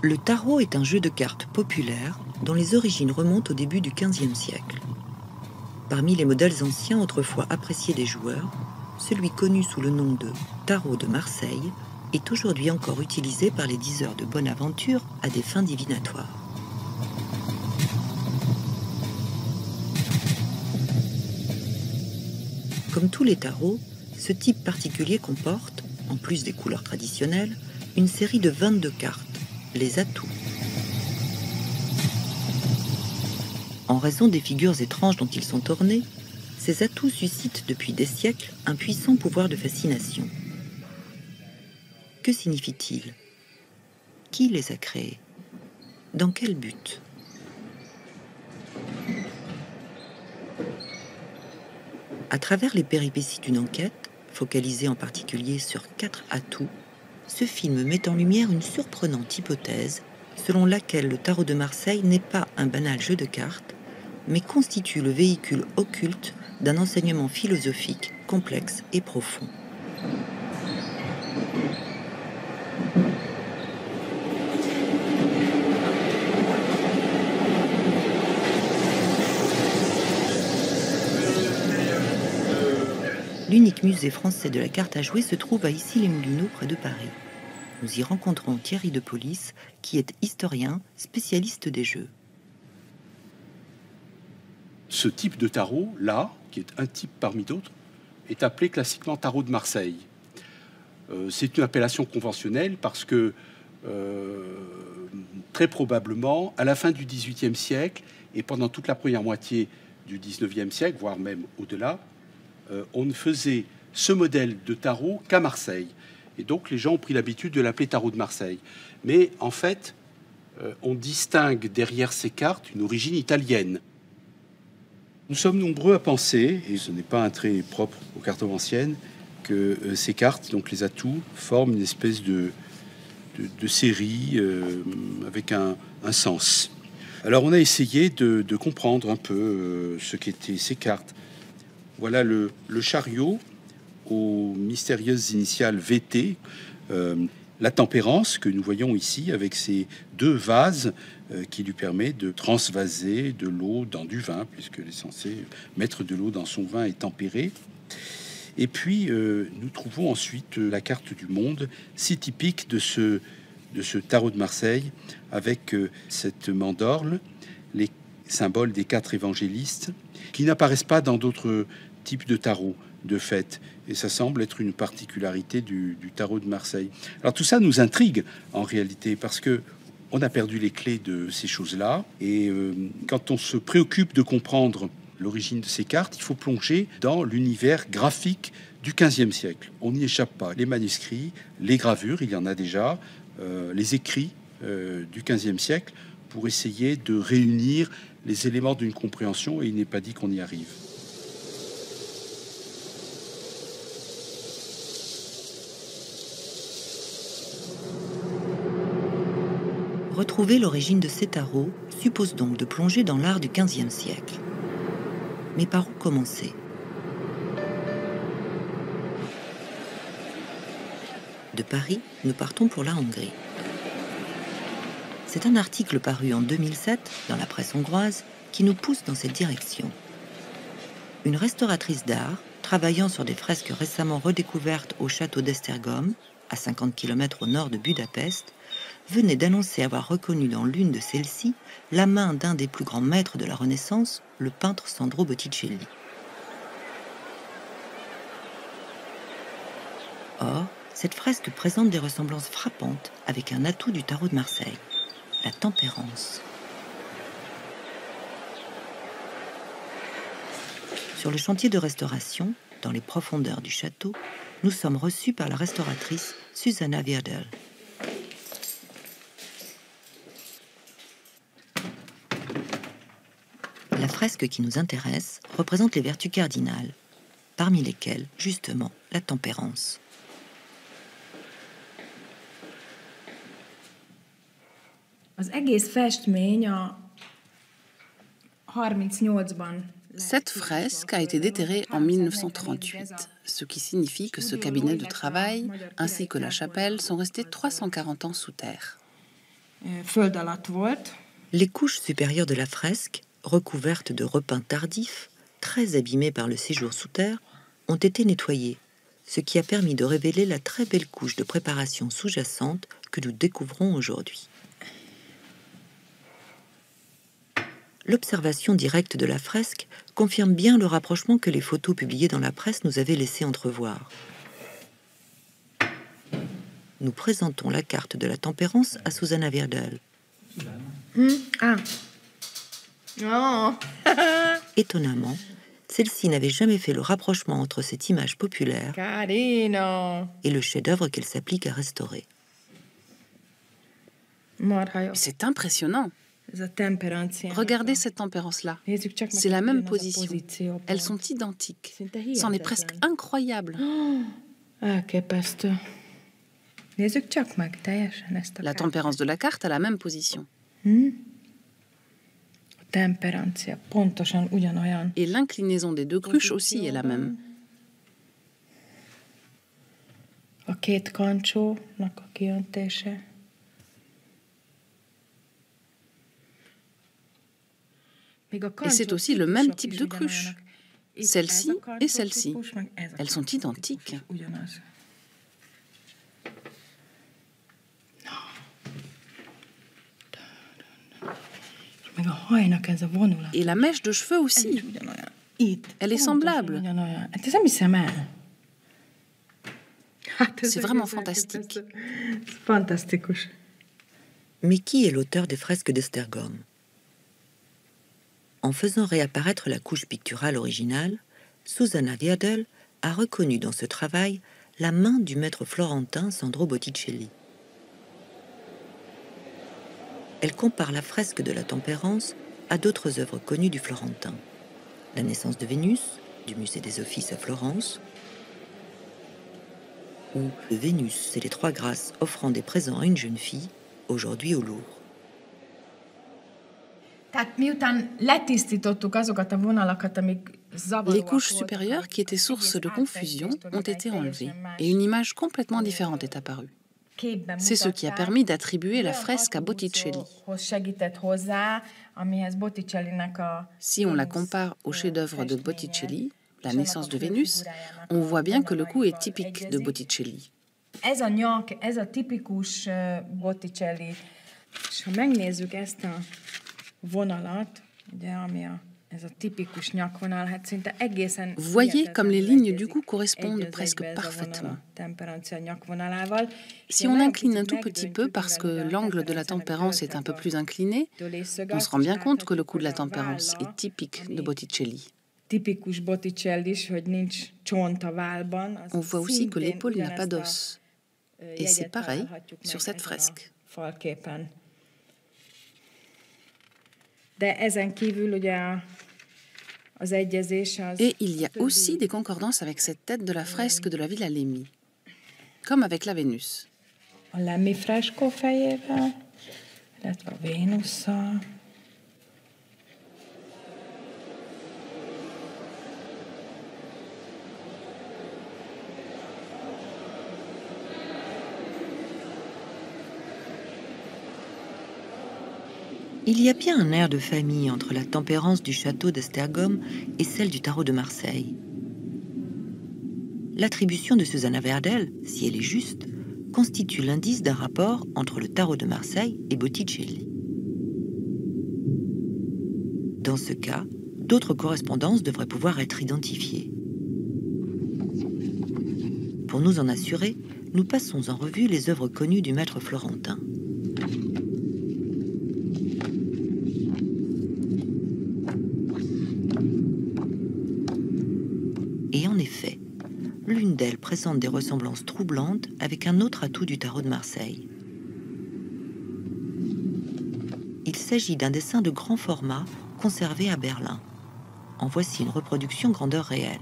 Le tarot est un jeu de cartes populaire dont les origines remontent au début du XVe siècle. Parmi les modèles anciens autrefois appréciés des joueurs, celui connu sous le nom de tarot de Marseille est aujourd'hui encore utilisé par les diseurs de bonne aventure à des fins divinatoires. Comme tous les tarots, ce type particulier comporte, en plus des couleurs traditionnelles, une série de 22 cartes, les atouts. En raison des figures étranges dont ils sont ornés, ces atouts suscitent depuis des siècles un puissant pouvoir de fascination. Que signifie-t-il? Qui les a créés? Dans quel but? À travers les péripéties d'une enquête, focalisée en particulier sur 4 atouts, ce film met en lumière une surprenante hypothèse selon laquelle le tarot de Marseille n'est pas un banal jeu de cartes, mais constitue le véhicule occulte d'un enseignement philosophique complexe et profond. L'unique musée français de la carte à jouer se trouve à Issy-les-Moulineaux, près de Paris. Nous y rencontrons Thierry Depolis, qui est historien, spécialiste des jeux. Ce type de tarot, là, qui est un type parmi d'autres, est appelé classiquement tarot de Marseille. C'est une appellation conventionnelle parce que, très probablement, à la fin du XVIIIe siècle et pendant toute la première moitié du XIXe siècle, voire même au-delà, on ne faisait ce modèle de tarot qu'à Marseille. Et donc, les gens ont pris l'habitude de l'appeler tarot de Marseille. Mais en fait, on distingue derrière ces cartes une origine italienne. Nous sommes nombreux à penser, et ce n'est pas un trait propre aux cartomanciennes, que ces cartes, donc les atouts, forment une espèce de série avec un sens. Alors, on a essayé de comprendre un peu ce qu'étaient ces cartes. Voilà le chariot aux mystérieuses initiales VT, la tempérance que nous voyons ici avec ces 2 vases qui lui permet de transvaser de l'eau dans du vin, puisqu'elle est censée mettre de l'eau dans son vin et tempérer. Et puis nous trouvons ensuite la carte du monde, si typique de ce tarot de Marseille, avec cette mandorle, les symboles des 4 évangélistes, qui n'apparaissent pas dans d'autres types de tarot de fait, et ça semble être une particularité du tarot de Marseille. Alors tout ça nous intrigue en réalité parce que on a perdu les clés de ces choses-là, et quand on se préoccupe de comprendre l'origine de ces cartes, il faut plonger dans l'univers graphique du XVe siècle. On n'y échappe pas. Les manuscrits, les gravures, il y en a déjà, les écrits du XVe siècle pour essayer de réunir les éléments d'une compréhension, et il n'est pas dit qu'on y arrive. Retrouver l'origine de ces tarots suppose donc de plonger dans l'art du XVe siècle. Mais par où commencer? De Paris, nous partons pour la Hongrie. C'est un article paru en 2007 dans la presse hongroise qui nous pousse dans cette direction. Une restauratrice d'art, travaillant sur des fresques récemment redécouvertes au château d'Esztergom, à 50 km au nord de Budapest, venait d'annoncer avoir reconnu dans l'une de celles-ci la main d'un des plus grands maîtres de la Renaissance, le peintre Sandro Botticelli. Or, cette fresque présente des ressemblances frappantes avec un atout du tarot de Marseille, la tempérance. Sur le chantier de restauration, dans les profondeurs du château, nous sommes reçus par la restauratrice Susanna Wierdel. La fresque qui nous intéresse représente les vertus cardinales, parmi lesquelles, justement, la tempérance. Cette fresque a été déterrée en 1938, ce qui signifie que ce cabinet de travail ainsi que la chapelle sont restés 340 ans sous terre. föld alatt volt. Les couches supérieures de la fresque, recouvertes de repeints tardifs, très abîmées par le séjour sous terre, ont été nettoyées, ce qui a permis de révéler la très belle couche de préparation sous-jacente que nous découvrons aujourd'hui. L'observation directe de la fresque confirme bien le rapprochement que les photos publiées dans la presse nous avaient laissé entrevoir. Nous présentons la carte de la tempérance à Susanna Virdel. Oh. Étonnamment, celle-ci n'avait jamais fait le rapprochement entre cette image populaire Carino. et le chef-d'œuvre qu'elle s'applique à restaurer. Marha jó. C'est impressionnant. Ez a temperancia. Regardez cette tempérance-là. Nézzük csak meg, C'est la hogy même ugyanaz a position. pozíciópont. Elles sont identiques. Szinte C'en est presque hihetetlen. incroyable. Elképesztő. Nézzük csak meg teljesen ezt a La kártyát. tempérance de la carte a la même position. A temperancia pontosan ugyanolyan. Et l'inclinaison des deux cruches aussi est la même. A két kancsónak a kiöntése. Et c'est aussi le même type de cruche. Celle-ci et celle-ci. Elles sont identiques. Meg a hajnak ez a vonulat. Et la mèche de cheveux aussi. Ugyanolyan. Itt. Elle est Pontosan semblable. ugyanolyan. Hát ez nem hiszem el. Hát ez C'est vraiment egész fantastique. elképesztő. Ez fantasztikus. Mais qui est l'auteur des fresques d'Esztergom? En faisant réapparaître la couche picturale originale, Susanna Virdel a reconnu dans ce travail la main du maître florentin Sandro Botticelli. Elle compare la fresque de la Tempérance à d'autres œuvres connues du Florentin. La naissance de Vénus, du musée des Offices à Florence, ou le Vénus et les trois grâces offrant des présents à une jeune fille, aujourd'hui au Louvre. Tehát miután letisztítottuk azokat a vonalakat, amik zavaróak Les couches voltak, supérieures, qui étaient source de confusion, ont été enlevées et une image complètement différente est apparue. képben C'est ce qui a mutatták, permis d'attribuer la olyan fresque à Botticelli. attribúcióhoz segített hozzá, amihez Botticellinek a Si on la compare au chef-d'œuvre de Botticelli, La naissance de Vénus, on voit bien que le cou est typique de Botticelli. Ez a nyak, ez a tipikus Botticelli. És ha megnézzük ezt a vonalat, ugye, ami ez a tipikus nyakvonal, hát szinte egészen... Voyez comme les lignes du cou correspondent presque parfaitement. Si on incline un tout petit peu parce que l'angle de la tempérance est un peu plus incliné, on se rend bien compte que le cou de la tempérance est typique de Botticelli. Tipikus Botticelli, hogy nincs csont a válban. On voit aussi que l'épaule n'a pas d'os. Et c'est pareil sur cette fresque. Falképen. De ezen kívül ugye az egyezés az... Et il y a aussi des concordances avec cette tête de la fresque de la Villa Lemmi, comme avec la Vénus. A Lemmi freskó fejével, illetve a Vénusszal. Il y a bien un air de famille entre la tempérance du château d'Esztergom et celle du tarot de Marseille. L'attribution de Susanna Virdel, si elle est juste, constitue l'indice d'un rapport entre le tarot de Marseille et Botticelli. Dans ce cas, d'autres correspondances devraient pouvoir être identifiées. Pour nous en assurer, nous passons en revue les œuvres connues du maître florentin. Et en effet, l'une d'elles présente des ressemblances troublantes avec un autre atout du tarot de Marseille. Il s'agit d'un dessin de grand format conservé à Berlin. En voici une reproduction grandeur réelle.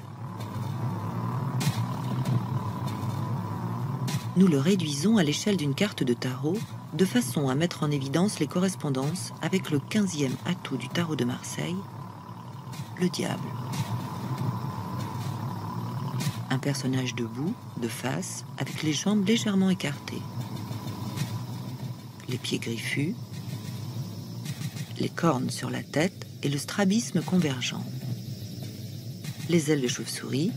Nous le réduisons à l'échelle d'une carte de tarot de façon à mettre en évidence les correspondances avec le 15e atout du tarot de Marseille, le diable. Un personnage debout, de face, avec les jambes légèrement écartées. les pieds griffus, les cornes sur la tête et le strabisme convergent, les ailes de chauve-souris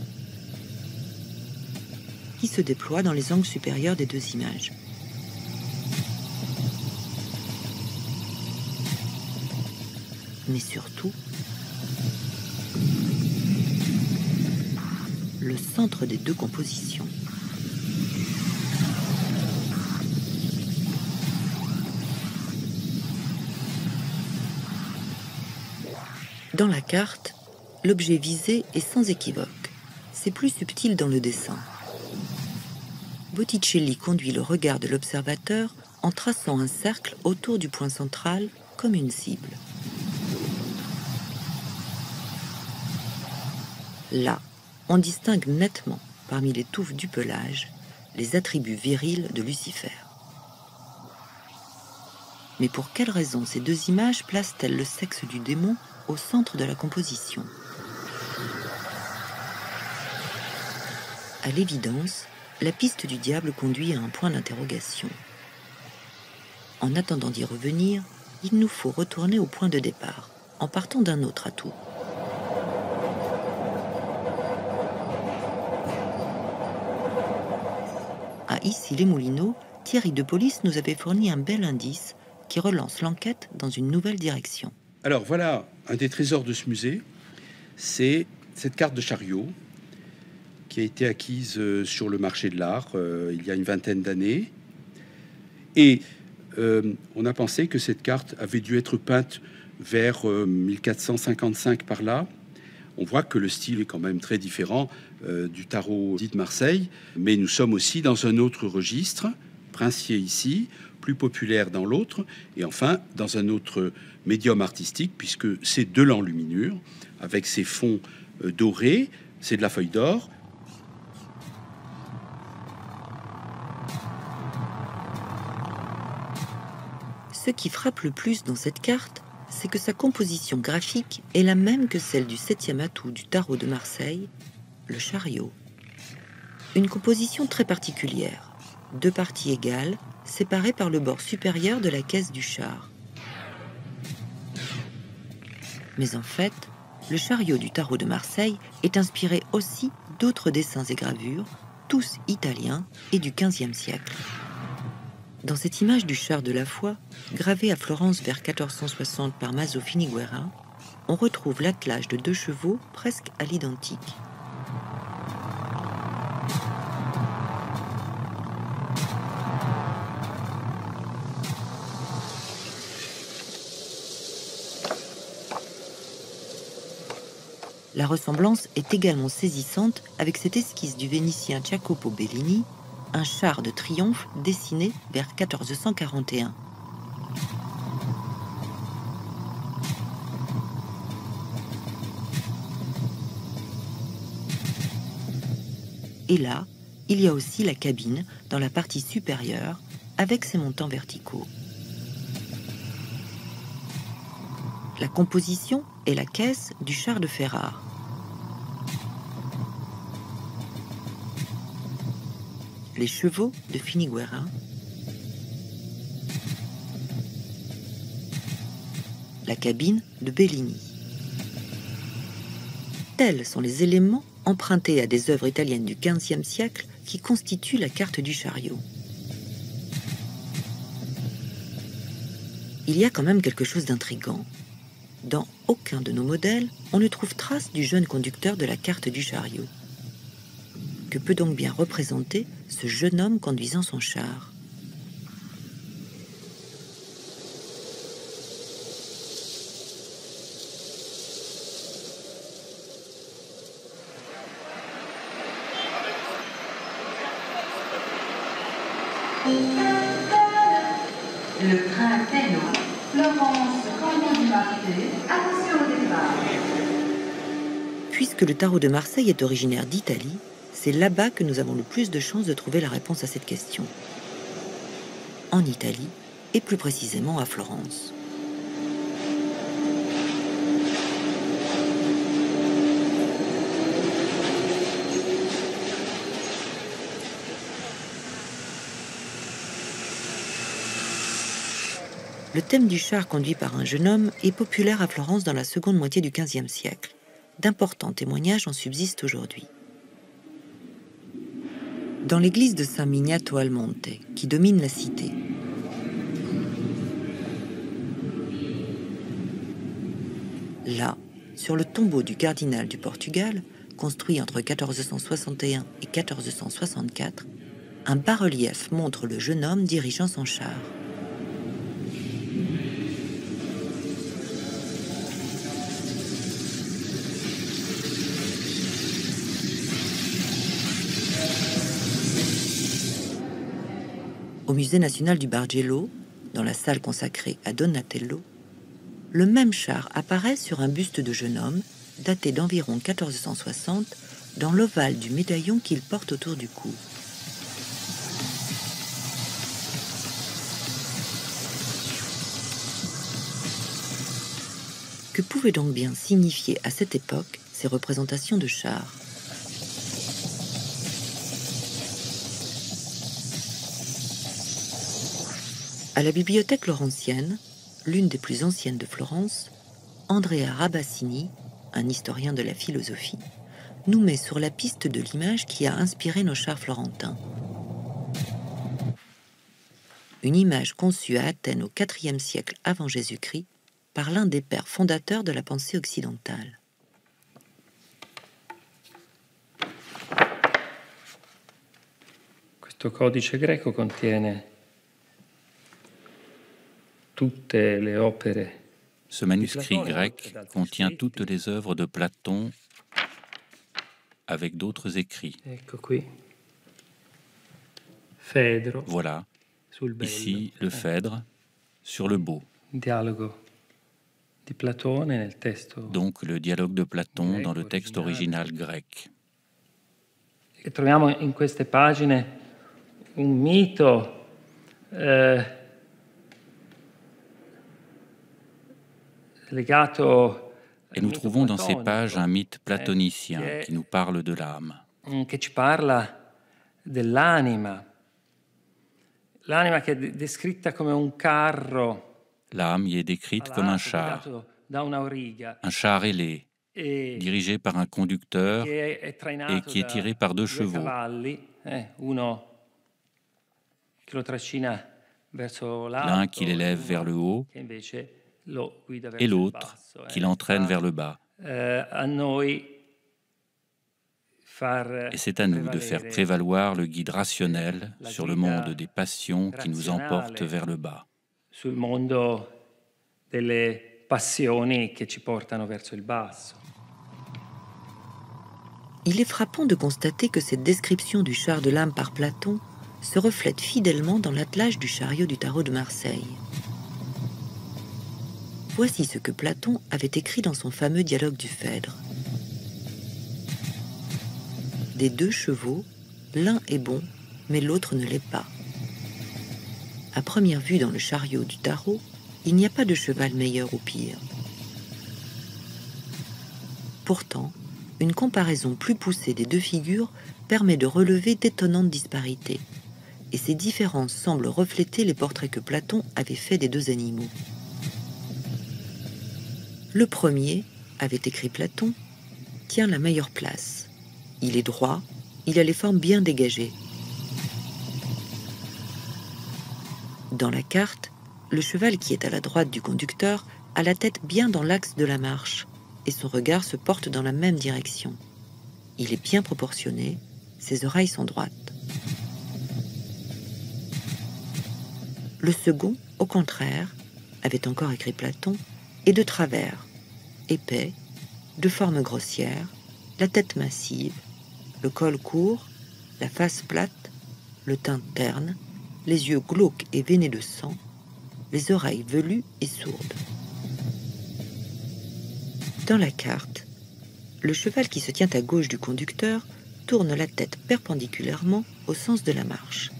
qui se déploient dans les angles supérieurs des deux images. Mais surtout, le centre des deux compositions. Dans la carte, l'objet visé est sans équivoque. C'est plus subtil dans le dessin. Botticelli conduit le regard de l'observateur en traçant un cercle autour du point central comme une cible. Là, on distingue nettement, parmi les touffes du pelage, les attributs virils de Lucifer. Mais pour quelle raison ces deux images placent-elles le sexe du démon au centre de la composition? À l'évidence, la piste du diable conduit à un point d'interrogation. En attendant d'y revenir, il nous faut retourner au point de départ, en partant d'un autre atout. À Issy-les-Moulineaux, Thierry de Police nous avait fourni un bel indice qui relance l'enquête dans une nouvelle direction. Alors voilà, un des trésors de ce musée, c'est cette carte de chariot qui a été acquise sur le marché de l'art il y a une vingtaine d'années. Et on a pensé que cette carte avait dû être peinte vers 1455 par là. On voit que le style est quand même très différent du tarot dit de Marseille, mais nous sommes aussi dans un autre registre, princier ici, plus populaire dans l'autre, et enfin dans un autre médium artistique, puisque c'est de l'enluminure, avec ses fonds dorés, c'est de la feuille d'or. Ce qui frappe le plus dans cette carte, c'est que sa composition graphique est la même que celle du 7e atout du tarot de Marseille, le chariot. Une composition très particulière, deux parties égales, séparées par le bord supérieur de la caisse du char. Mais en fait, le chariot du tarot de Marseille est inspiré aussi d'autres dessins et gravures, tous italiens et du XVe siècle. Dans cette image du char de la foi, gravée à Florence vers 1460 par Maso Finiguera, on retrouve l'attelage de 2 chevaux presque à l'identique. La ressemblance est également saisissante avec cette esquisse du Vénitien Jacopo Bellini, un char de triomphe dessiné vers 1441. Et là, il y a aussi la cabine dans la partie supérieure avec ses montants verticaux. La composition est la caisse du char de Ferrare. Les chevaux de Finiguera, la cabine de Bellini. Tels sont les éléments empruntés à des œuvres italiennes du XVe siècle qui constituent la carte du chariot. Il y a quand même quelque chose d'intrigant. Dans aucun de nos modèles, on ne trouve trace du jeune conducteur de la carte du chariot. Que peut donc bien représenter ce jeune homme conduisant son char? Le train Téno, Florence, Canton du Marseille, attention au départ. Puisque le tarot de Marseille est originaire d'Italie, c'est là-bas que nous avons le plus de chances de trouver la réponse à cette question. En Italie, et plus précisément à Florence. Le thème du char conduit par un jeune homme est populaire à Florence dans la seconde moitié du XVe siècle. D'importants témoignages en subsistent aujourd'hui. Dans l'église de San Miniato al Monte, qui domine la cité, là, sur le tombeau du cardinal du Portugal, construit entre 1461 et 1464, un bas-relief montre le jeune homme dirigeant son char. Au musée national du Bargello, dans la salle consacrée à Donatello, le même char apparaît sur un buste de jeune homme daté d'environ 1460 dans l'ovale du médaillon qu'il porte autour du cou. Que pouvaient donc bien signifier à cette époque ces représentations de chars ? À la bibliothèque laurentienne, l'une des plus anciennes de Florence, Andrea Rabassini, un historien de la philosophie, nous met sur la piste de l'image qui a inspiré nos chars florentins. Une image conçue à Athènes au IVe siècle avant Jésus-Christ par l'un des pères fondateurs de la pensée occidentale. Questo codice greco contiene tutte le opere. Ce manuscrit grec contient toutes les œuvres de Platon avec d'autres écrits. Ecco qui. Phaèdre. Voilà, Sul bello. ici le Phèdre sur le beau. Dialogo di Platone nel testo. Donc le dialogue de Platon dans le texte original grec. E troviamo in queste pagine un mito legato. Et nous trouvons dans ces pages un mythe platonicien qui nous parle de l'âme. Che ci parla dell'anima. L'anima che è descritta come un carro. L'âme y est décrite comme un char ailé, dirigé par un conducteur et qui est tiré par deux chevaux. L'un qui l'élève vers le haut et l'autre qui l'entraîne vers le bas. Et c'est à nous de faire prévaloir le guide rationnel sur le monde des passions qui nous emporte vers le bas. Sul mondo delle passioni che ci portano verso il basso. Il est frappant de constater que cette description du char de l'âme par Platon se reflète fidèlement dans l'attelage du chariot du Tarot de Marseille. Voici ce que Platon avait écrit dans son fameux dialogue du Phèdre. Des deux chevaux, l'un est bon, mais l'autre ne l'est pas. À première vue dans le chariot du tarot, il n'y a pas de cheval meilleur ou pire. Pourtant, une comparaison plus poussée des deux figures permet de relever d'étonnantes disparités, et ces différences semblent refléter les portraits que Platon avait faits des deux animaux. Le premier, avait écrit Platon, tient la meilleure place. Il est droit, il a les formes bien dégagées. Dans la carte, le cheval qui est à la droite du conducteur a la tête bien dans l'axe de la marche et son regard se porte dans la même direction. Il est bien proportionné, ses oreilles sont droites. Le second, au contraire, avait encore écrit Platon, est de travers, épais, de forme grossière, la tête massive, le col court, la face plate, le teint terne, les yeux glauques et veinés de sang, les oreilles velues et sourdes. Dans la carte, le cheval qui se tient à gauche du conducteur tourne la tête perpendiculairement au sens de la marche,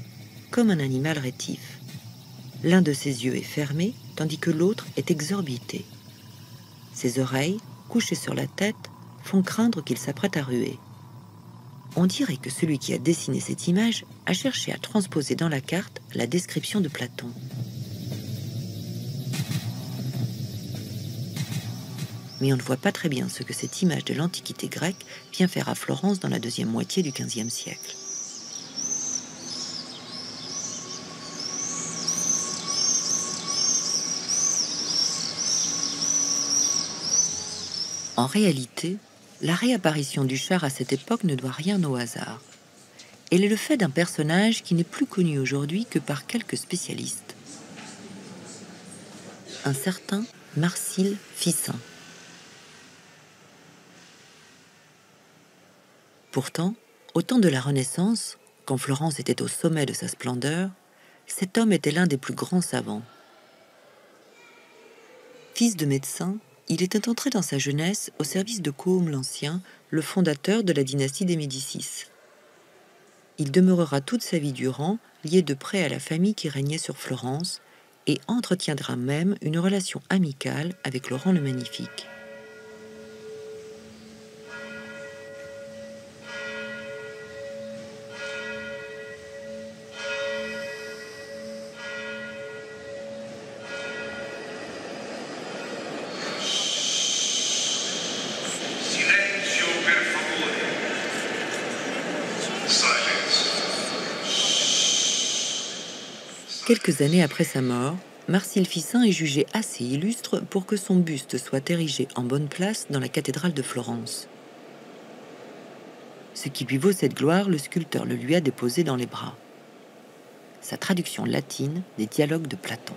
comme un animal rétif. L'un de ses yeux est fermé, tandis que l'autre est exorbité. Ses oreilles, couchées sur la tête, font craindre qu'il s'apprête à ruer. On dirait que celui qui a dessiné cette image a cherché à transposer dans la carte la description de Platon. mais on ne voit pas très bien ce que cette image de l'Antiquité grecque vient faire à Florence dans la deuxième moitié du XVe siècle. En réalité, la réapparition du char à cette époque ne doit rien au hasard. Elle est le fait d'un personnage qui n'est plus connu aujourd'hui que par quelques spécialistes. Un certain Marsile Ficin. Pourtant, au temps de la Renaissance, quand Florence était au sommet de sa splendeur, cet homme était l'un des plus grands savants. Fils de médecin, il était entré dans sa jeunesse au service de Côme l'Ancien, le fondateur de la dynastie des Médicis. Il demeurera toute sa vie durant lié de près à la famille qui régnait sur Florence et entretiendra même une relation amicale avec Laurent le Magnifique. Quelques années après sa mort, Marsile Ficin est jugé assez illustre pour que son buste soit érigé en bonne place dans la cathédrale de Florence. Ce qui lui vaut cette gloire, le sculpteur le lui a déposé dans les bras. Sa traduction latine des dialogues de Platon.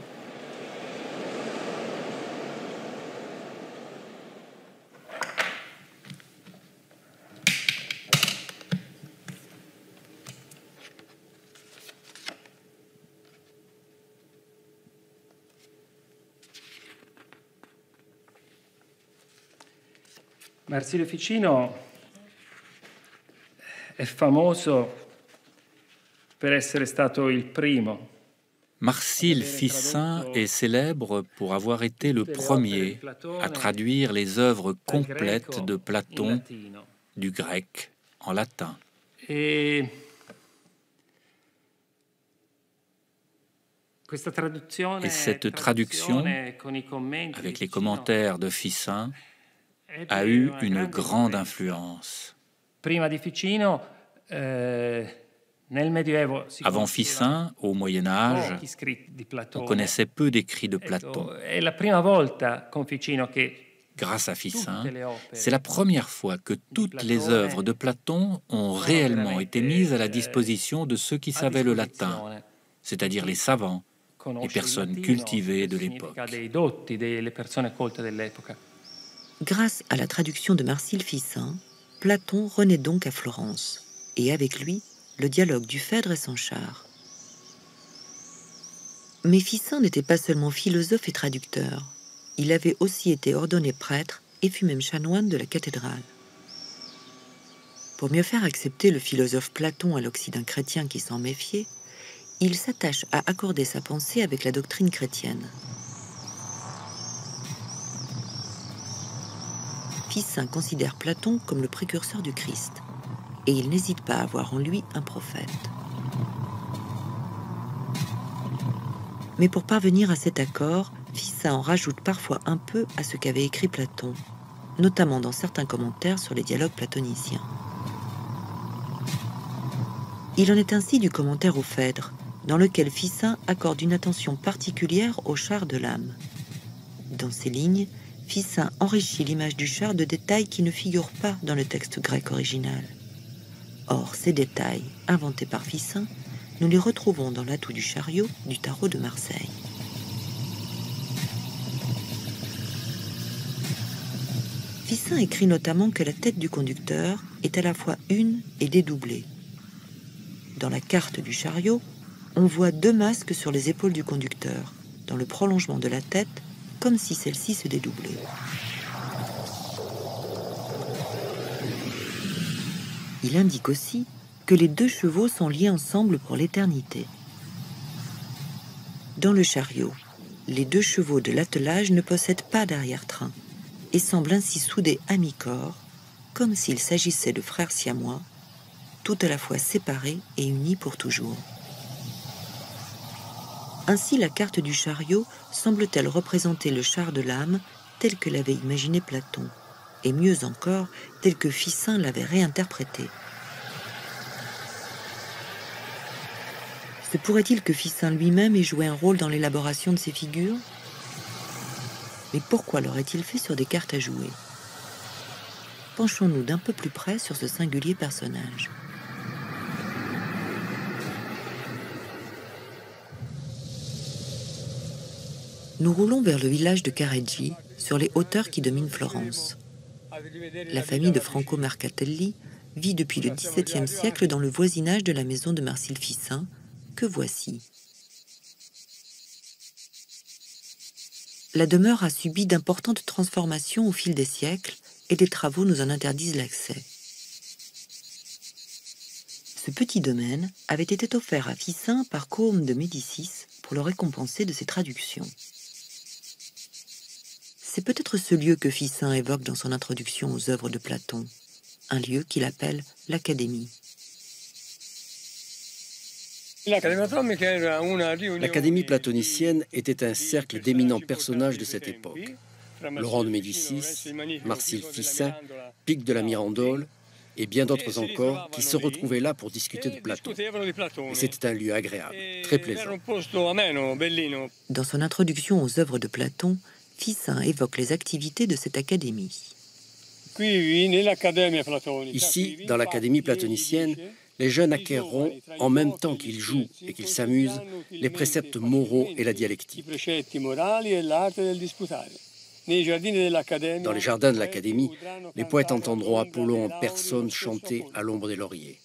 Marsile Ficino è famoso per essere stato il primo. Marsile Ficin est célèbre pour avoir été le premier à traduire les œuvres complètes de Platon du grec en latin. Et cette traduction, avec les commentaires de Ficin, a eu une grande influence. Avant Ficin, au Moyen Âge, on connaissait peu d'écrits de Platon. Grâce à Ficin, c'est la première fois que toutes les œuvres de Platon ont réellement été mises à la disposition de ceux qui savaient le latin, c'est-à-dire les savants, les personnes cultivées de l'époque. Grâce à la traduction de Marsile Ficin, Platon renaît donc à Florence, et avec lui, le dialogue du Phèdre et Sanchar. Mais Ficin n'était pas seulement philosophe et traducteur, il avait aussi été ordonné prêtre et fut même chanoine de la cathédrale. Pour mieux faire accepter le philosophe Platon à l'Occident chrétien qui s'en méfiait, il s'attache à accorder sa pensée avec la doctrine chrétienne. Ficin considère Platon comme le précurseur du Christ, et il n'hésite pas à voir en lui un prophète. Mais pour parvenir à cet accord, Ficin en rajoute parfois un peu à ce qu'avait écrit Platon, notamment dans certains commentaires sur les dialogues platoniciens. Il en est ainsi du commentaire au Phèdre, dans lequel Ficin accorde une attention particulière au char de l'âme. Dans ces lignes, Ficin enrichit l'image du char de détails qui ne figurent pas dans le texte grec original. Or, ces détails, inventés par Ficin, nous les retrouvons dans l'atout du chariot du tarot de Marseille. Ficin écrit notamment que la tête du conducteur est à la fois une et dédoublée. Dans la carte du chariot, on voit deux masques sur les épaules du conducteur, dans le prolongement de la tête, comme si celle-ci se dédoublait. Il indique aussi que les deux chevaux sont liés ensemble pour l'éternité. Dans le chariot, les deux chevaux de l'attelage ne possèdent pas d'arrière-train et semblent ainsi soudés à mi-corps, comme s'il s'agissait de frères siamois, tout à la fois séparés et unis pour toujours. Ainsi, la carte du chariot semble-t-elle représenter le char de l'âme tel que l'avait imaginé Platon, et mieux encore, tel que Ficin l'avait réinterprété. Se pourrait-il que Ficin lui-même ait joué un rôle dans l'élaboration de ces figures? Mais pourquoi l'aurait-il fait sur des cartes à jouer? Penchons-nous d'un peu plus près sur ce singulier personnage. Nous roulons vers le village de Careggi, sur les hauteurs qui dominent Florence. La famille de Franco Mercatelli vit depuis le XVIIe siècle dans le voisinage de la maison de Marsile Ficin, que voici. La demeure a subi d'importantes transformations au fil des siècles et des travaux nous en interdisent l'accès. Ce petit domaine avait été offert à Ficin par Côme de Médicis pour le récompenser de ses traductions. C'est peut-être ce lieu que Ficin évoque dans son introduction aux œuvres de Platon, un lieu qu'il appelle l'Académie. L'Académie platonicienne était un cercle d'éminents personnages de cette époque. Laurent de Médicis, Marsile Ficin, Pic de la Mirandole et bien d'autres encore qui se retrouvaient là pour discuter de Platon. Et c'était un lieu agréable, très plaisant. Dans son introduction aux œuvres de Platon, Ficin évoque les activités de cette académie. Ici, dans l'Académie platonicienne, les jeunes acquerront, en même temps qu'ils jouent et qu'ils s'amusent, les préceptes moraux et la dialectique. Dans les jardins de l'Académie, les poètes entendront Apollon en personne chanter à l'ombre des lauriers.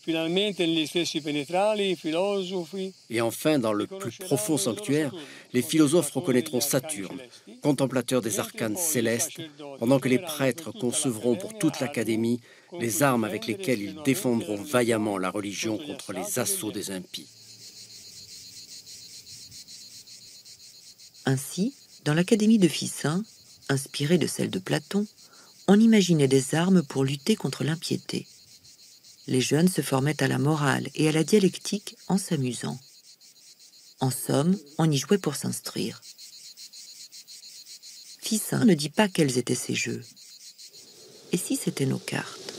Et enfin, dans le plus profond sanctuaire, les philosophes reconnaîtront Saturne, contemplateur des arcanes célestes, pendant que les prêtres concevront pour toute l'Académie les armes avec lesquelles ils défendront vaillamment la religion contre les assauts des impies. Ainsi, dans l'Académie de Ficin, inspirée de celle de Platon, on imaginait des armes pour lutter contre l'impiété. Les jeunes se formaient à la morale et à la dialectique en s'amusant. En somme, on y jouait pour s'instruire. Ficin ne dit pas quels étaient ces jeux. Et si c'était nos cartes?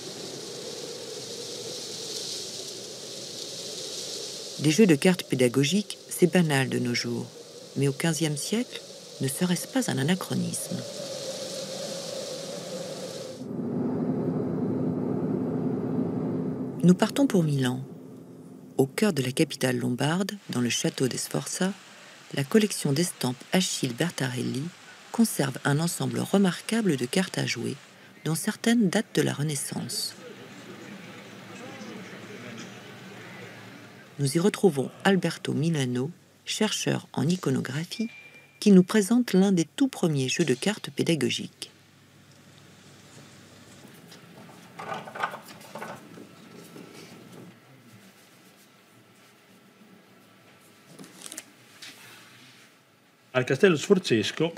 Des jeux de cartes pédagogiques, c'est banal de nos jours. Mais au XVe siècle, ne serait-ce pas un anachronisme? Nous partons pour Milan. Au cœur de la capitale lombarde, dans le château des Sforza, la collection d'estampes Achille Bertarelli conserve un ensemble remarquable de cartes à jouer, dont certaines datent de la Renaissance. Nous y retrouvons Alberto Milano, chercheur en iconographie, qui nous présente l'un des tout premiers jeux de cartes pédagogiques.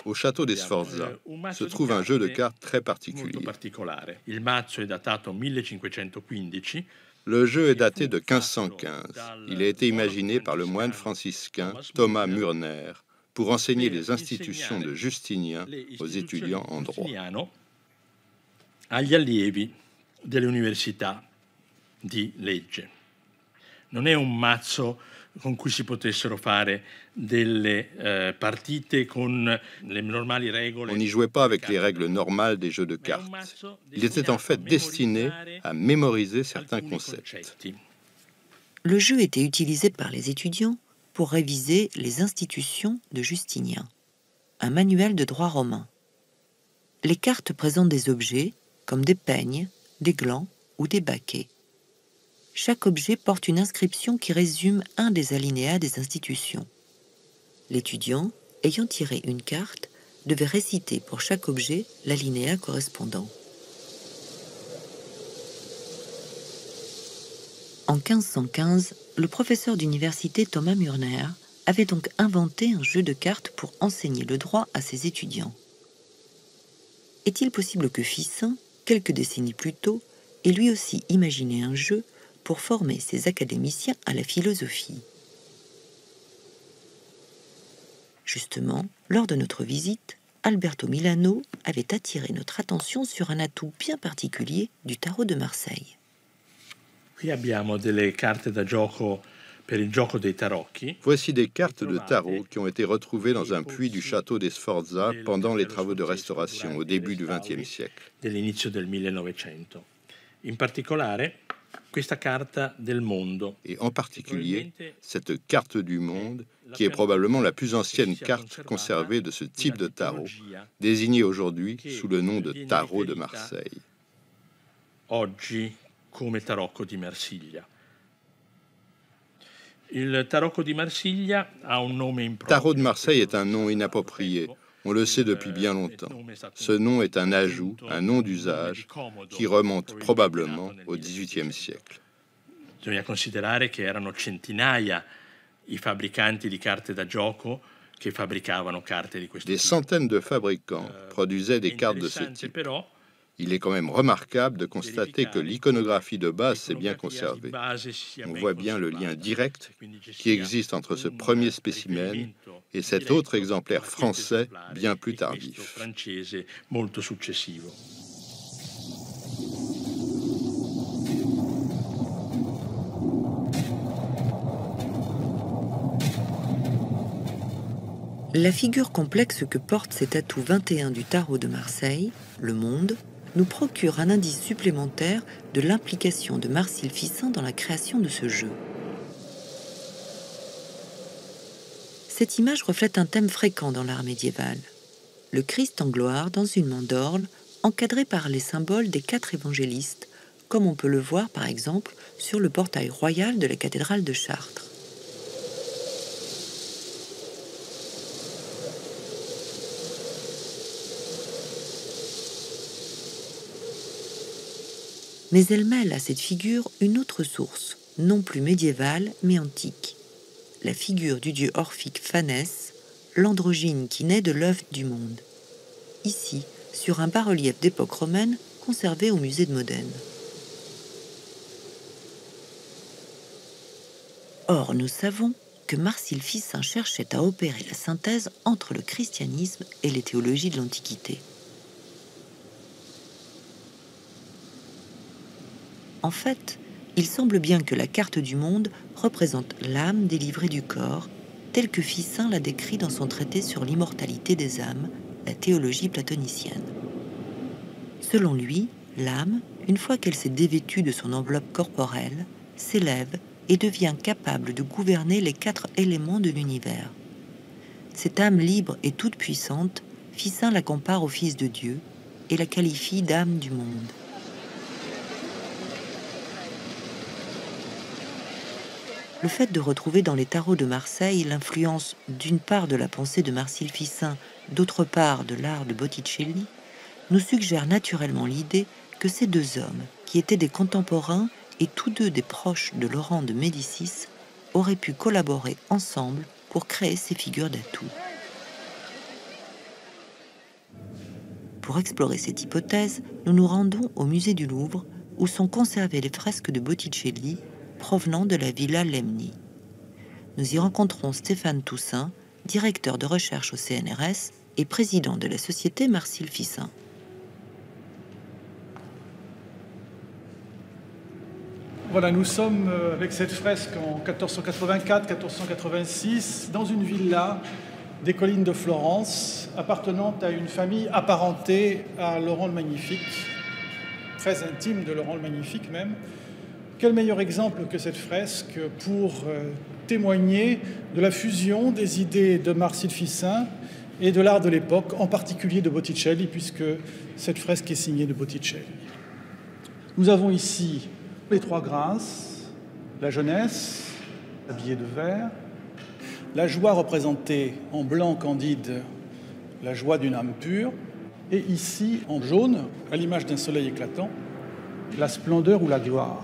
Au château des Sforza se trouve un jeu de cartes très particulier. Le jeu est daté de 1515. Il a été imaginé par le moine franciscain Thomas Murner pour enseigner les institutions de Justinien aux étudiants en droit. Agli allievi delle università di legge. Non è un mazzo con cui si potessero fare delle partite con le normali regole. On n'y jouait pas avec les règles normales des jeux de cartes. Il était en fait destiné à mémoriser certains concepts. Le jeu était utilisé par les étudiants pour réviser les institutions de Justinien, un manuel de droit romain. Les cartes présentent des objets comme des peignes, des glands ou des baquets. Chaque objet porte une inscription qui résume un des alinéas des institutions. L'étudiant, ayant tiré une carte, devait réciter pour chaque objet l'alinéa correspondant. En 1515, le professeur d'université Thomas Murner avait donc inventé un jeu de cartes pour enseigner le droit à ses étudiants. Est-il possible que Ficin, quelques décennies plus tôt, ait lui aussi imaginé un jeu pour former ses académiciens à la philosophie? Justement, lors de notre visite, Alberto Milano avait attiré notre attention sur un atout bien particulier du tarot de Marseille. Qui abbiamo delle carte da gioco per il gioco dei tarocchi. Voici des cartes de tarot qui ont été retrouvées dans un puits du château des Sforza pendant les travaux de restauration au début du XXe siècle. Dell'inizio del 1900. In particolare, questa carta del mondo. Et en particulier, cette carte du monde, qui est probablement la plus ancienne carte conservée de ce type de tarot, désignée aujourd'hui sous le nom de tarot de Marseille. Oggi come tarocco di Marsiglia. Il tarocco di Marsiglia ha un nome improprio. Tarot de Marseille est un nom inapproprié. On le sait depuis bien longtemps. Ce nom est un ajout, un nom d'usage, qui remonte probablement au XVIIIe siècle. Bisogna considerare che erano centinaia i fabbricanti di carte da gioco che fabbricavano carte di questo tipo. Des centaines de fabricants produisaient des cartes de ce type. Il est quand même remarquable de constater que l'iconographie de base s'est bien conservée. On voit bien le lien direct qui existe entre ce premier spécimen et cet autre exemplaire français bien plus tardif. La figure complexe que porte cet atout 21 du tarot de Marseille, le monde, nous procure un indice supplémentaire de l'implication de Marcille Fissin dans la création de ce jeu. Cette image reflète un thème fréquent dans l'art médiéval. Le Christ en gloire dans une mandorle, encadré par les symboles des 4 évangélistes, comme on peut le voir par exemple sur le portail royal de la cathédrale de Chartres. Mais elle mêle à cette figure une autre source, non plus médiévale, mais antique. La figure du dieu orphique Phanès, l'androgyne qui naît de l'œuf du monde. Ici, sur un bas-relief d'époque romaine, conservé au musée de Modène. Or, nous savons que Marcille Fissin cherchait à opérer la synthèse entre le christianisme et les théologies de l'Antiquité. En fait, il semble bien que la carte du monde représente l'âme délivrée du corps, telle que Fissin l'a décrit dans son traité sur l'immortalité des âmes, la théologie platonicienne. Selon lui, l'âme, une fois qu'elle s'est dévêtue de son enveloppe corporelle, s'élève et devient capable de gouverner les 4 éléments de l'univers. Cette âme libre et toute puissante, Fissin la compare au Fils de Dieu et la qualifie d'âme du monde. Le fait de retrouver dans les tarots de Marseille l'influence d'une part de la pensée de Marcille Fissin, d'autre part de l'art de Botticelli, nous suggère naturellement l'idée que ces 2 hommes, qui étaient des contemporains et tous 2 des proches de Laurent de Médicis, auraient pu collaborer ensemble pour créer ces figures d'atout. Pour explorer cette hypothèse, nous nous rendons au musée du Louvre, où sont conservées les fresques de Botticelli provenant de la Villa Lemni. Nous y rencontrons Stéphane Toussaint, directeur de recherche au CNRS et président de la société Marcille Fissin. Voilà, nous sommes avec cette fresque en 1484-1486 dans une villa des collines de Florence, appartenant à une famille apparentée à Laurent le Magnifique, très intime de Laurent le Magnifique même. Quel meilleur exemple que cette fresque pour témoigner de la fusion des idées de Marcille Fissin et de l'art de l'époque, en particulier de Botticelli, puisque cette fresque est signée de Botticelli. Nous avons ici les 3 grâces, la jeunesse, habillée de vert, la joie représentée en blanc candide, la joie d'une âme pure, et ici, en jaune, à l'image d'un soleil éclatant, la splendeur ou la gloire.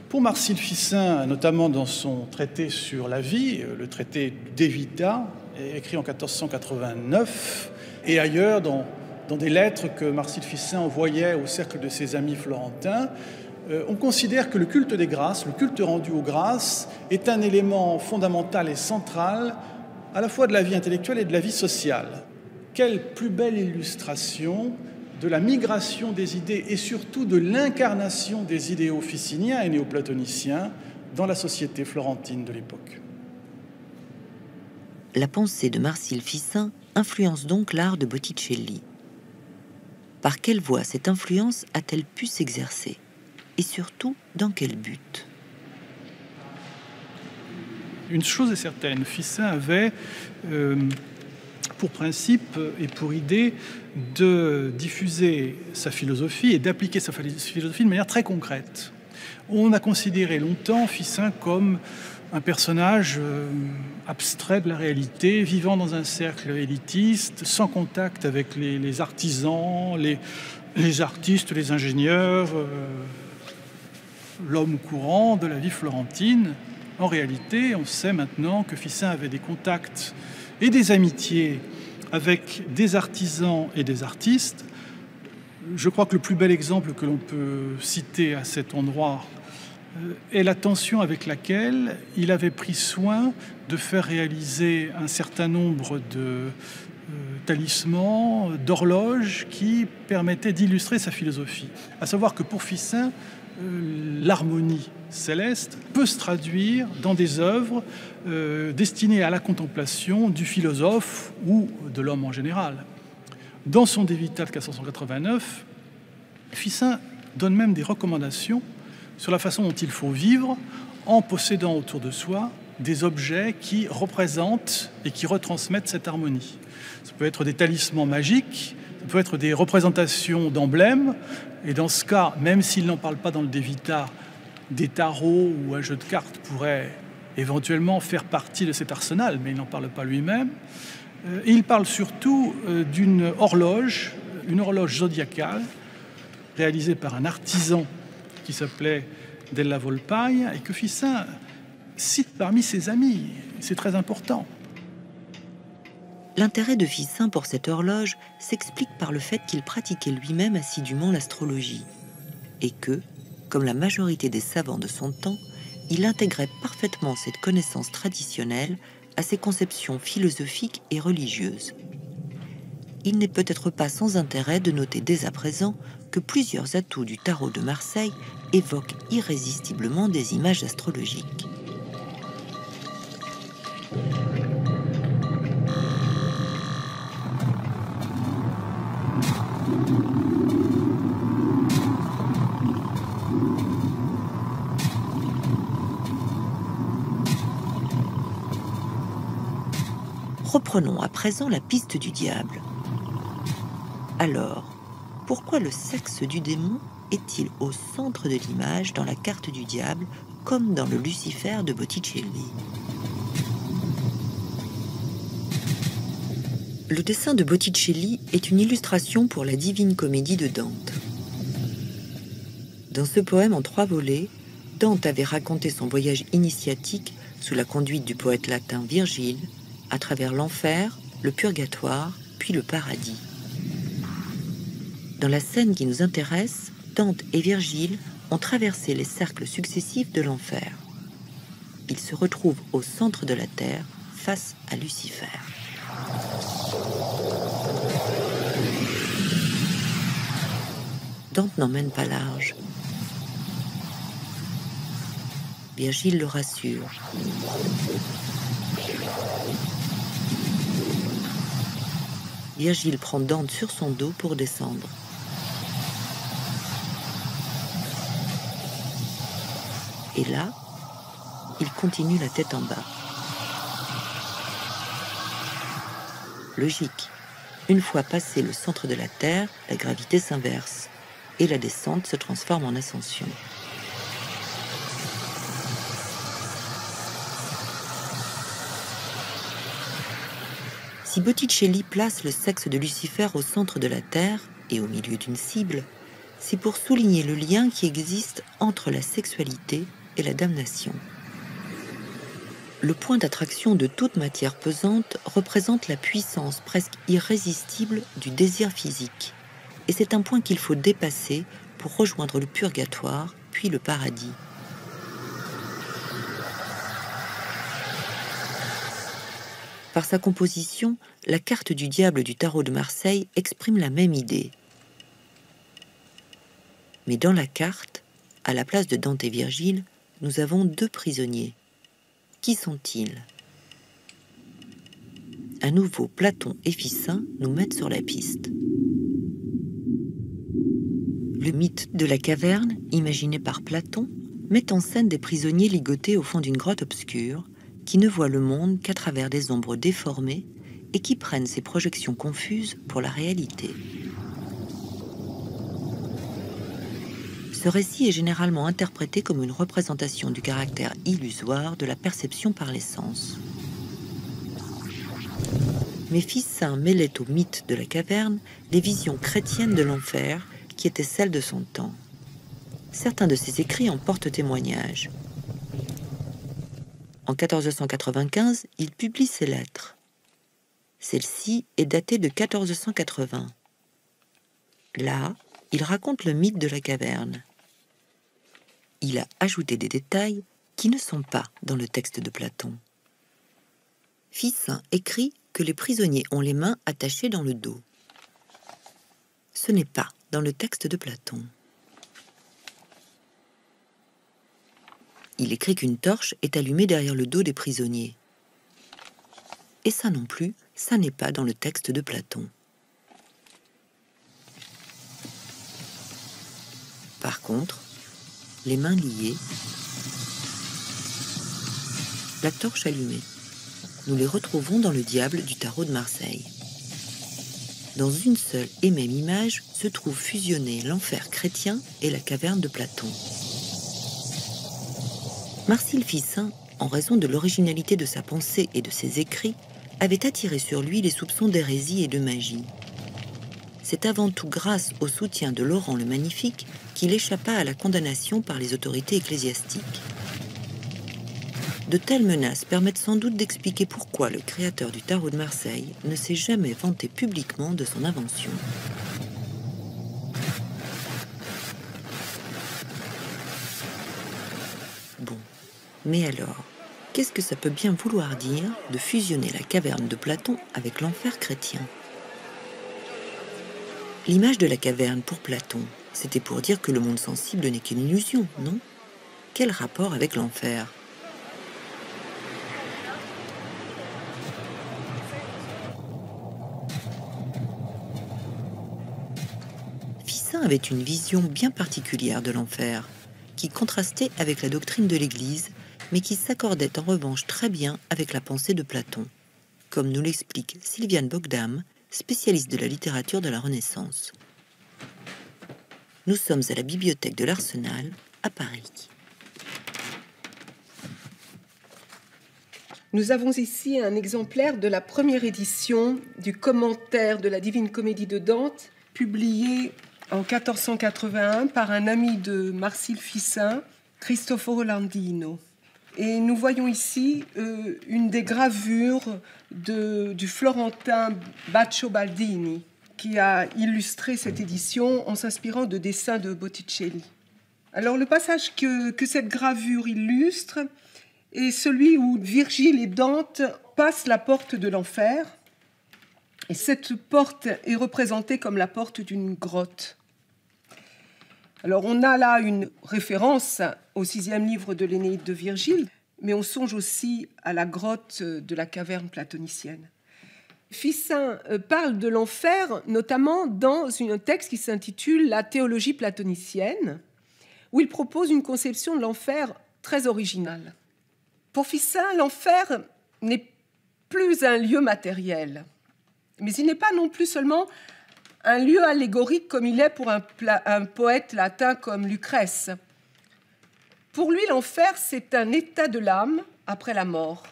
Pour Marcille Fissin, notamment dans son traité sur la vie, le traité De Vita, écrit en 1489, et ailleurs dans des lettres que Marcille Fissin envoyait au cercle de ses amis florentins, on considère que le culte des grâces, le culte rendu aux grâces, est un élément fondamental et central à la fois de la vie intellectuelle et de la vie sociale. quelle plus belle illustration de la migration des idées et surtout de l'incarnation des idéaux ficiniens et néoplatoniciens dans la société florentine de l'époque. La pensée de Marcille Ficin influence donc l'art de Botticelli. Par quelle voie cette influence a-t-elle pu s'exercer? Et surtout, dans quel but? Une chose est certaine, Ficin avait pour principe et pour idée de diffuser sa philosophie et d'appliquer sa philosophie de manière très concrète. On a considéré longtemps Ficin comme un personnage abstrait de la réalité, vivant dans un cercle élitiste, sans contact avec les artisans, les artistes, les ingénieurs, l'homme courant de la vie florentine. En réalité, on sait maintenant que Ficin avait des contacts et des amitiés avec des artisans et des artistes. Je crois que le plus bel exemple que l'on peut citer à cet endroit est l'attention avec laquelle il avait pris soin de faire réaliser un certain nombre de talismans, d'horloges qui permettaient d'illustrer sa philosophie. À savoir que pour Ficin, l'harmonie céleste peut se traduire dans des œuvres destinées à la contemplation du philosophe ou de l'homme en général. Dans son De Vita de 1489, Ficin donne même des recommandations sur la façon dont il faut vivre en possédant autour de soi des objets qui représentent et qui retransmettent cette harmonie. Ça peut être des talismans magiques, ça peut être des représentations d'emblèmes, et dans ce cas, même s'il n'en parle pas dans le De Vita, des tarots ou un jeu de cartes pourraient éventuellement faire partie de cet arsenal, mais il n'en parle pas lui-même. Et il parle surtout d'une horloge, une horloge zodiacale, réalisée par un artisan qui s'appelait Della Volpaia, et que Ficin cite parmi ses amis. C'est très important. L'intérêt de Ficin pour cette horloge s'explique par le fait qu'il pratiquait lui-même assidûment l'astrologie et que, comme la majorité des savants de son temps, il intégrait parfaitement cette connaissance traditionnelle à ses conceptions philosophiques et religieuses. Il n'est peut-être pas sans intérêt de noter dès à présent que plusieurs atouts du tarot de Marseille évoquent irrésistiblement des images astrologiques. Reprenons à présent la piste du diable. Alors, pourquoi le sexe du démon est-il au centre de l'image dans la carte du diable, comme dans le Lucifer de Botticelli? Le dessin de Botticelli est une illustration pour la Divine Comédie de Dante. Dans ce poème en 3 volets, Dante avait raconté son voyage initiatique sous la conduite du poète latin Virgile, à travers l'enfer, le purgatoire, puis le paradis. Dans la scène qui nous intéresse, Dante et Virgile ont traversé les cercles successifs de l'enfer. Ils se retrouvent au centre de la terre, face à Lucifer. Dante n'emmène pas large. Virgile le rassure. Virgile prend Dante sur son dos pour descendre. Et là, il continue la tête en bas. Logique. Une fois passé le centre de la Terre, la gravité s'inverse et la descente se transforme en ascension. Si Botticelli place le sexe de Lucifer au centre de la Terre et au milieu d'une cible, c'est pour souligner le lien qui existe entre la sexualité et la damnation. Le point d'attraction de toute matière pesante représente la puissance presque irrésistible du désir physique, et c'est un point qu'il faut dépasser pour rejoindre le purgatoire, puis le paradis. Par sa composition, la carte du diable du tarot de Marseille exprime la même idée. Mais dans la carte, à la place de Dante et Virgile, nous avons deux prisonniers. Qui sont-ils? À nouveau, Platon et Ficin nous mettent sur la piste. Le mythe de la caverne, imaginé par Platon, met en scène des prisonniers ligotés au fond d'une grotte obscure, qui ne voient le monde qu'à travers des ombres déformées et qui prennent ces projections confuses pour la réalité. Ce récit est généralement interprété comme une représentation du caractère illusoire de la perception par les sens. Mais Ficin mêlait au mythe de la caverne des visions chrétiennes de l'enfer qui étaient celles de son temps. Certains de ses écrits en portent témoignage. En 1495, il publie ses lettres. Celle-ci est datée de 1480. Là, il raconte le mythe de la caverne. Il a ajouté des détails qui ne sont pas dans le texte de Platon. Ficin écrit que les prisonniers ont les mains attachées dans le dos. Ce n'est pas dans le texte de Platon. Il écrit qu'une torche est allumée derrière le dos des prisonniers. Et ça non plus, ça n'est pas dans le texte de Platon. Par contre, les mains liées, la torche allumée, nous les retrouvons dans le diable du tarot de Marseille. Dans une seule et même image se trouve fusionné l'enfer chrétien et la caverne de Platon. Marcille Ficin, en raison de l'originalité de sa pensée et de ses écrits, avait attiré sur lui les soupçons d'hérésie et de magie. C'est avant tout grâce au soutien de Laurent le Magnifique qu'il échappa à la condamnation par les autorités ecclésiastiques. De telles menaces permettent sans doute d'expliquer pourquoi le créateur du tarot de Marseille ne s'est jamais vanté publiquement de son invention. Bon, mais alors, qu'est-ce que ça peut bien vouloir dire de fusionner la caverne de Platon avec l'enfer chrétien? L'image de la caverne pour Platon, c'était pour dire que le monde sensible n'est qu'une illusion, non? Quel rapport avec l'enfer? Ficin avait une vision bien particulière de l'enfer, qui contrastait avec la doctrine de l'Église, mais qui s'accordait en revanche très bien avec la pensée de Platon, comme nous l'explique Sylviane Bogdam, spécialiste de la littérature de la Renaissance. Nous sommes à la bibliothèque de l'Arsenal, à Paris. Nous avons ici un exemplaire de la première édition du commentaire de la Divine Comédie de Dante, publié en 1481 par un ami de Marcille Ficin, Cristoforo Landino. Et nous voyons ici une des gravures du Florentin Baccio Baldini, qui a illustré cette édition en s'inspirant de dessins de Botticelli. Alors le passage que cette gravure illustre est celui où Virgile et Dante passent la porte de l'enfer. Et cette porte est représentée comme la porte d'une grotte. Alors on a là une référence au 6e livre de l'Énéide de Virgile, mais on songe aussi à la grotte de la caverne platonicienne. Ficin parle de l'enfer notamment dans un texte qui s'intitule « La théologie platonicienne », où il propose une conception de l'enfer très originale. Pour Ficin, l'enfer n'est plus un lieu matériel, mais il n'est pas non plus seulement un lieu allégorique comme il est pour un poète latin comme Lucrèce. Pour lui, l'enfer, c'est un état de l'âme après la mort.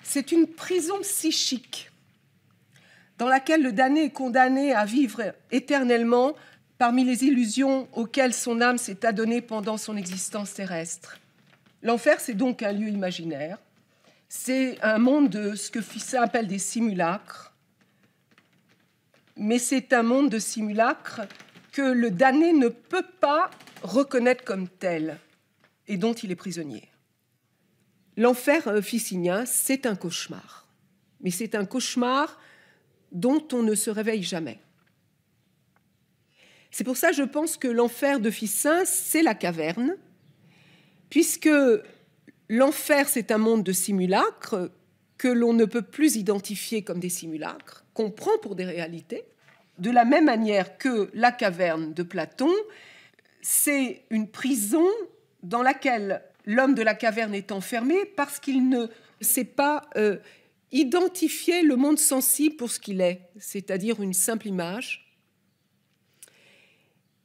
C'est une prison psychique dans laquelle le damné est condamné à vivre éternellement parmi les illusions auxquelles son âme s'est adonnée pendant son existence terrestre. L'enfer, c'est donc un lieu imaginaire. C'est un monde de ce que Ficin appelle des simulacres. Mais c'est un monde de simulacres que le damné ne peut pas reconnaître comme tel et dont il est prisonnier. L'enfer ficínien, c'est un cauchemar. Mais c'est un cauchemar dont on ne se réveille jamais. C'est pour ça, je pense que l'enfer de Ficin, c'est la caverne, puisque l'enfer, c'est un monde de simulacres que l'on ne peut plus identifier comme des simulacres, qu'on prend pour des réalités, de la même manière que la caverne de Platon, c'est une prison dans laquelle l'homme de la caverne est enfermé parce qu'il ne sait pas identifier le monde sensible pour ce qu'il est, c'est-à-dire une simple image,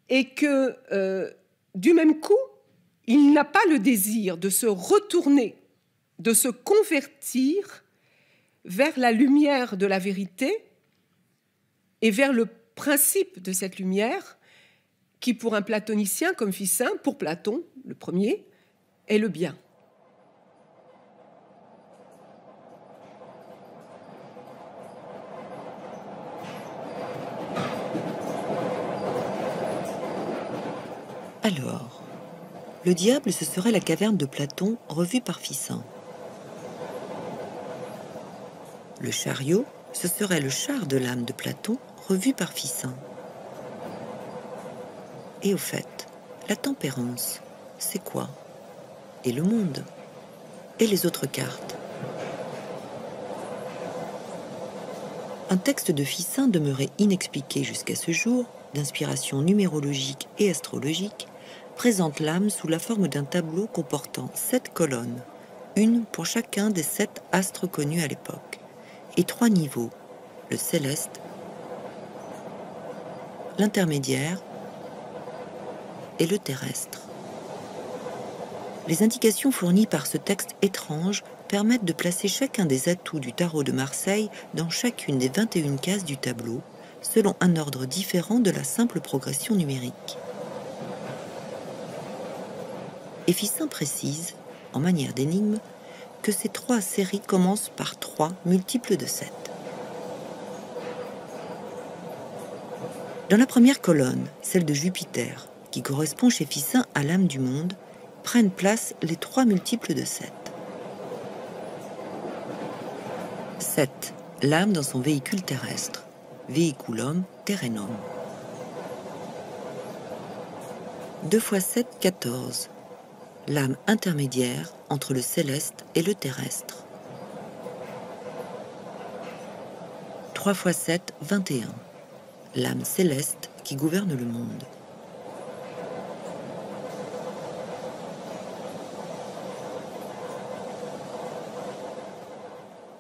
et que, du même coup, il n'a pas le désir de se retourner, de se convertir vers la lumière de la vérité et vers le principe de cette lumière qui, pour un platonicien comme Ficin, pour Platon, le premier, est le bien. Alors, le diable, ce serait la caverne de Platon revue par Ficin. Le chariot, ce serait le char de l'âme de Platon revu par Ficin. Et au fait, la tempérance, c'est quoi? Et le monde? Et les autres cartes? Un texte de Ficin demeuré inexpliqué jusqu'à ce jour, d'inspiration numérologique et astrologique, présente l'âme sous la forme d'un tableau comportant 7 colonnes, une pour chacun des 7 astres connus à l'époque, et 3 niveaux, le céleste, l'intermédiaire et le terrestre. Les indications fournies par ce texte étrange permettent de placer chacun des atouts du tarot de Marseille dans chacune des 21 cases du tableau, selon un ordre différent de la simple progression numérique. Et Ficin précise, en manière d'énigme, que ces 3 séries commencent par 3 multiples de 7. Dans la première colonne, celle de Jupiter, qui correspond chez Ficin à l'âme du monde, prennent place les 3 multiples de 7. 7, l'âme dans son véhicule terrestre, véhiculum terrenum. 2 x 7, 14, l'âme intermédiaire entre le céleste et le terrestre. 3 x 7, 21, l'âme céleste qui gouverne le monde.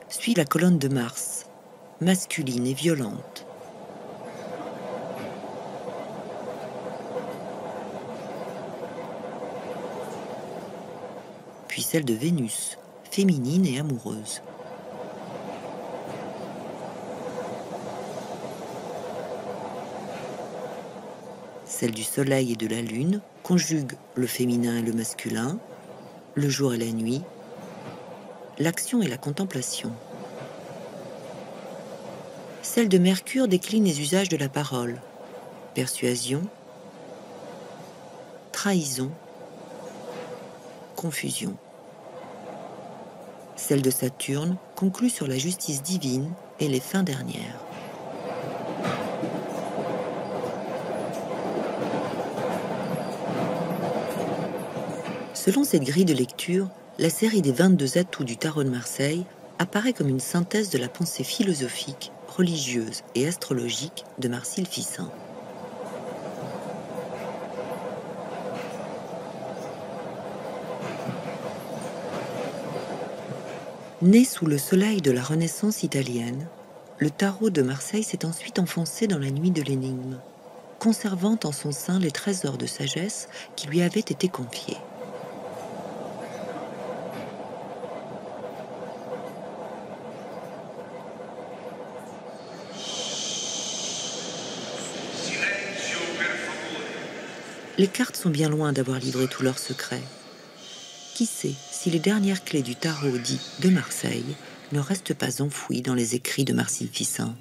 Suit la colonne de Mars, masculine et violente. Puis celle de Vénus, féminine et amoureuse. Celle du Soleil et de la Lune conjugue le féminin et le masculin, le jour et la nuit, l'action et la contemplation. Celle de Mercure décline les usages de la parole, persuasion, trahison, confusion. Celle de Saturne conclut sur la justice divine et les fins dernières. Selon cette grille de lecture, la série des 22 atouts du tarot de Marseille apparaît comme une synthèse de la pensée philosophique, religieuse et astrologique de Marcille Ficin. Né sous le soleil de la Renaissance italienne, le tarot de Marseille s'est ensuite enfoncé dans la nuit de l'énigme, conservant en son sein les trésors de sagesse qui lui avaient été confiés. Les cartes sont bien loin d'avoir livré tous leurs secrets. Qui sait si les dernières clés du tarot dit de Marseille ne restent pas enfouies dans les écrits de Marcille Ficin.